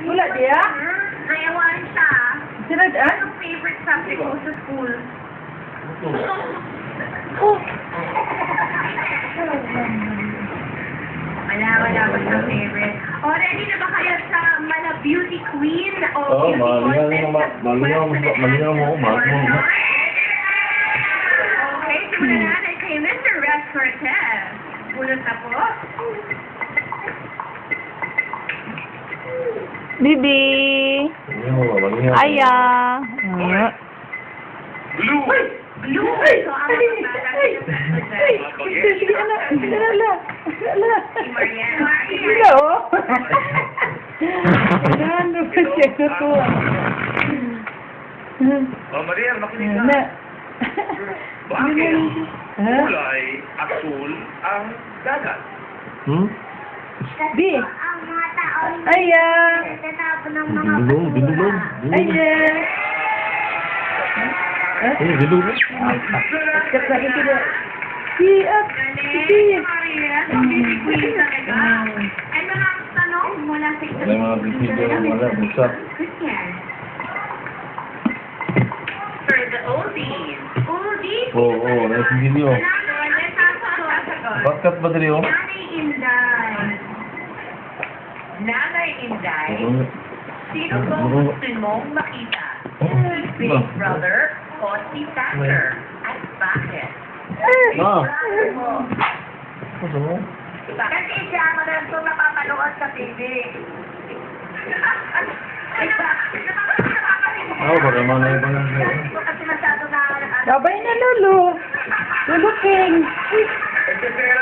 Wala diya? Nayawan siya. Sila dyan? Anong favorite subject mo sa school? Oh. Wala ba siyang favorite? O, ready na ba kayo sa Mala Beauty Queen? O Oo, Beauty malinaw Contest? mo, malinaw. Okay, simulan natin kay Mr. Rex Cortez. Bunot na po. Bibi. Malinaw. Aya. Blue! Blue! So, ang maglalagay ng estudyante. Sige, anak. Ala. Si Mariana. Hello. Ano ba siya natuwa? Oh, Maria, makinig ka. Na. Bakit Ha? kulay asul ang dagat? Bi. Ang mga tao Aya. nagtatapon ng mga Binulong. Aya. Binulong. Kat lagi sila. Si up. Si. Maria, so beauty queen talaga. Ay, mga tanong mula sa isang Wala mga bisido, wala, busa. Christian. For the oldies. Oldies? Oo, nasa video. Bakit ba dali oh? Nanay Inday. Nanay Inday, sino ba gusto mong makita? Si Big Brother o si Thatcher? At bakit? Ah. Brother mo. Ano mo? Kasi siya ang ito napapanood sa TV. Ako ba naman na iba lang sa'yo? Hindi ko kasi masyado na... Sabay na lolo. Lolo King. Ito pera,